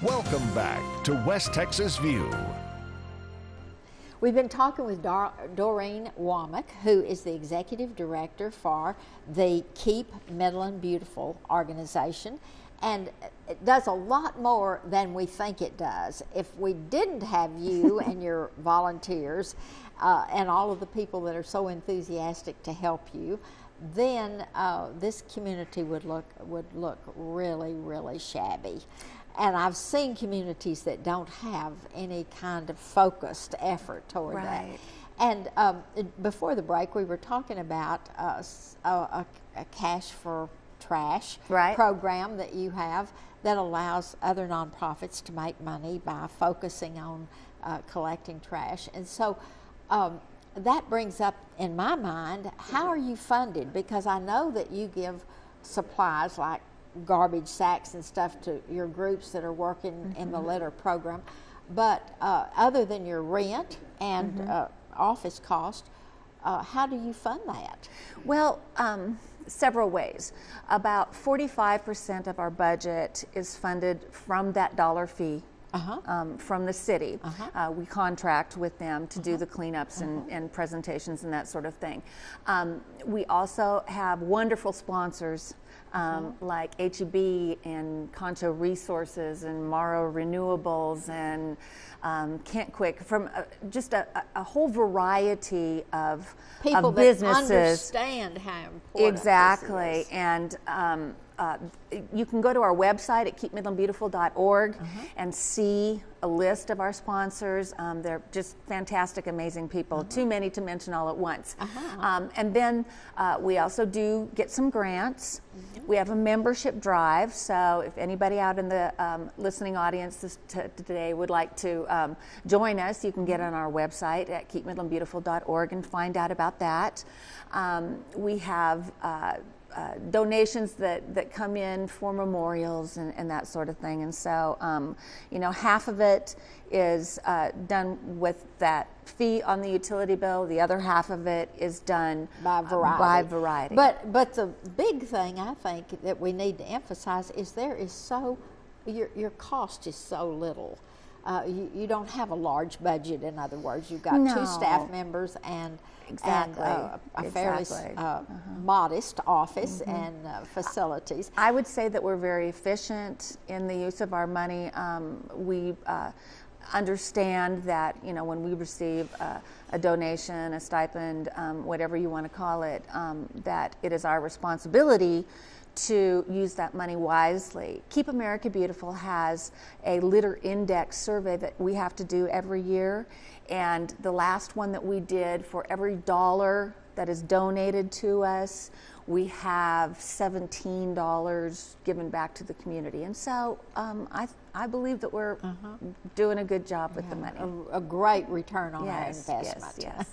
Welcome back to West Texas View. We've been talking with Doreen Womack, who is the executive director for the Keep Midland Beautiful organization, and it does a lot more than we think it does. If we didn't have you and your volunteers and all of the people that are so enthusiastic to help you, then this community would look really, really shabby. And I've seen communities that don't have any kind of focused effort toward that. And before the break, we were talking about a cash for trash program that you have that allows other nonprofits to make money by focusing on collecting trash. And so that brings up in my mind, how are you funded? Because I know that you give supplies like garbage sacks and stuff to your groups that are working in the litter program, but other than your rent and office cost, how do you fund that? Well, several ways. About 45% of our budget is funded from that dollar fee from the city. We contract with them to do the cleanups and presentations and that sort of thing. We also have wonderful sponsors like HEB and Concho Resources and Morrow Renewables and Kent Quick, from just a whole variety of people businesses. That understand how important exactly. this is. And you can go to our website at keepmidlandbeautiful.org and see a list of our sponsors. They're just fantastic, amazing people. Too many to mention all at once. And then we also do get some grants. We have a membership drive, so if anybody out in the listening audience today would like to join us, you can get on our website at keepmidlandbeautiful.org and find out about that. We have donations that come in for memorials and that sort of thing. And so, half of it is done with that fee on the utility bill. The other half of it is done by variety. But the big thing I think that we need to emphasize is your cost is so little. You don't have a large budget, in other words. You've got 2 staff members and a fairly modest office and facilities. I would say that we're very efficient in the use of our money. We understand that when we receive a donation, a stipend, whatever you want to call it, that it is our responsibility to use that money wisely. Keep America Beautiful has a litter index survey that we have to do every year, and the last one that we did, for every dollar that is donated to us, we have $17 given back to the community. And so I believe that we're doing a good job with the money. A great return on our investment. Yes.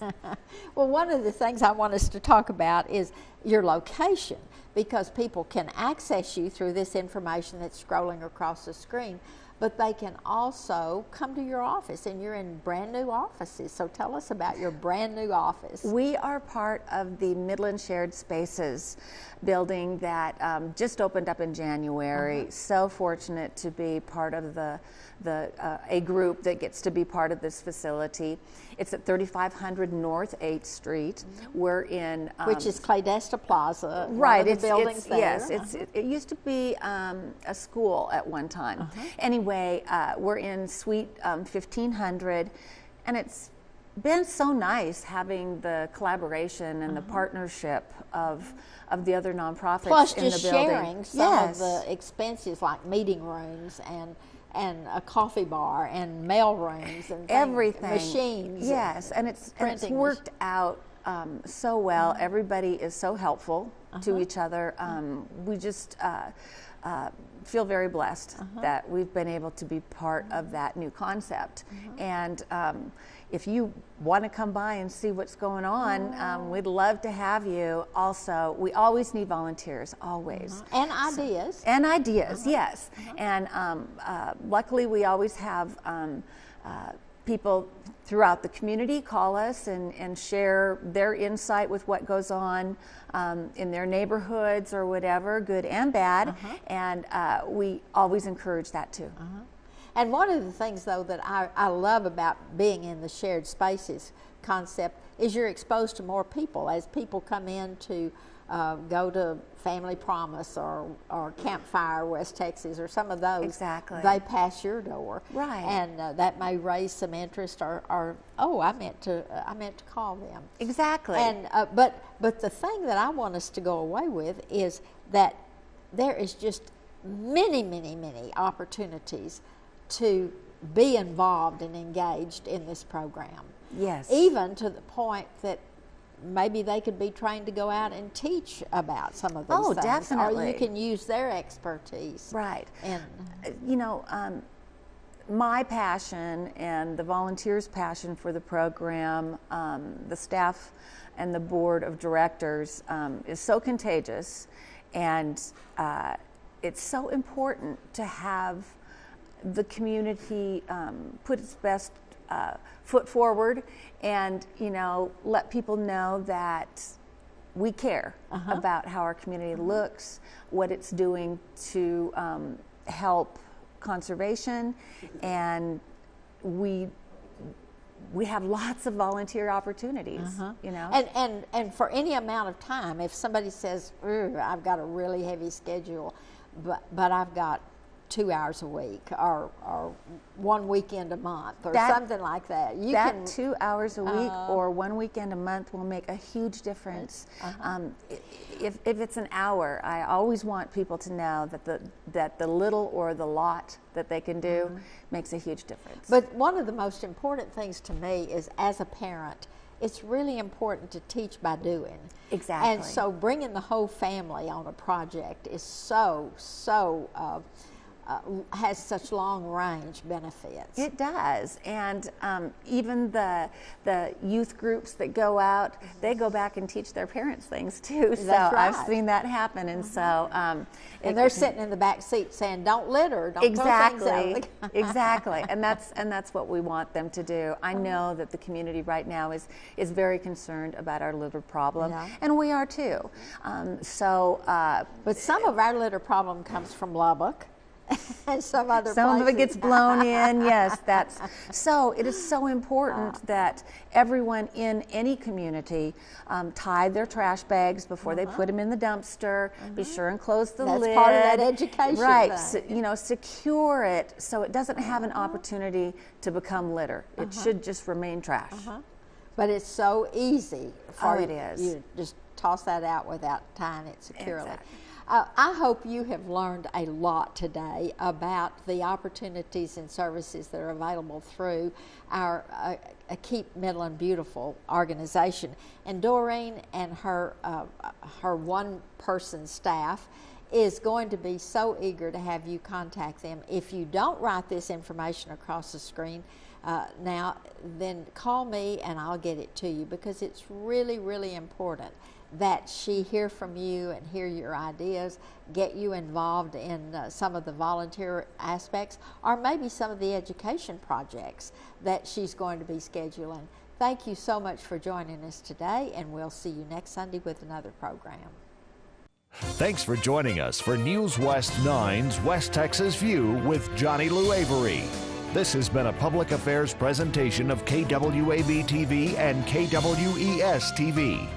Well, one of the things I want us to talk about is your location, because people can access you through this information that's scrolling across the screen, but they can also come to your office, and you're in brand new offices. So tell us about your brand new office. We are part of the Midland Shared Spaces building that just opened up in January. So fortunate to be part of a group that gets to be part of this facility. It's at 3500 North 8th Street. We're in which is Claydesta Plaza. Right, it's buildings there. Yes, it used to be a school at one time. Anyway, we're in Suite 1500, and it's been so nice having the collaboration and the partnership of the other nonprofits Plus in the building. Plus just sharing some of the expenses like meeting rooms and a coffee bar and mail rooms and everything, machines. Yes, and it's worked out so well. Everybody is so helpful to each other. We just feel very blessed that we've been able to be part of that new concept. And if you want to come by and see what's going on, we'd love to have you. Also, we always need volunteers, always. And ideas. And ideas, yes. And luckily, we always have people throughout the community call us and share their insight with what goes on in their neighborhoods or whatever, good and bad. And we always encourage that too. And one of the things, though, that I love about being in the shared spaces concept is you're exposed to more people as people come in to go to Family Promise or Campfire West Texas or some of those. Exactly. They pass your door. Right. And that may raise some interest or oh, I meant to call them. Exactly. And but the thing that I want us to go away with is that there is just many opportunities to be involved and engaged in this program. Yes. Even to the point that maybe they could be trained to go out and teach about some of these things. Definitely. Or you can use their expertise. Right. And you know, my passion and the volunteers' passion for the program, the staff and the board of directors is so contagious, and it's so important to have the community put its best foot forward and, you know, let people know that we care about how our community looks, what it's doing to help conservation, and we have lots of volunteer opportunities, you know. And for any amount of time, if somebody says, I've got a really heavy schedule, but I've got 2 hours a week or 1 weekend a month or something like that. That 2 hours a week or 1 weekend a month will make a huge difference. If it's an hour, I always want people to know that the little or the lot that they can do makes a huge difference. But one of the most important things to me is, as a parent, it's really important to teach by doing. Exactly. And so bringing the whole family on a project is so has such long-range benefits. It does, and even the youth groups that go out, they go back and teach their parents things too. So That's right. I've seen that happen, and so and they're sitting in the back seat saying, "Don't litter, don't exactly, throw things out." exactly, and that's what we want them to do. I know that the community right now is very concerned about our litter problem, and we are too. But some of our litter problem comes from Lubbock. And some other Some places. of it gets blown in, yes. So it is so important that everyone in any community tie their trash bags before they put them in the dumpster. Be sure and close the lid. That's part of that education right. thing. You know, secure it so it doesn't have an opportunity to become litter. It should just remain trash. But it's so easy for it is. You just toss that out without tying it securely. Exactly. I hope you have learned a lot today about the opportunities and services that are available through our Keep Midland Beautiful organization. And Doreen and her one-person staff is going to be so eager to have you contact them. If you don't write this information across the screen now, then call me and I'll get it to you, because it's really, really important that she hear from you and hear your ideas, get you involved in some of the volunteer aspects, or maybe some of the education projects that she's going to be scheduling. Thank you so much for joining us today, and we'll see you next Sunday with another program. Thanks for joining us for News West 9's West Texas View with Johnny Lou Avery. This has been a public affairs presentation of KWAB-TV and KWES-TV.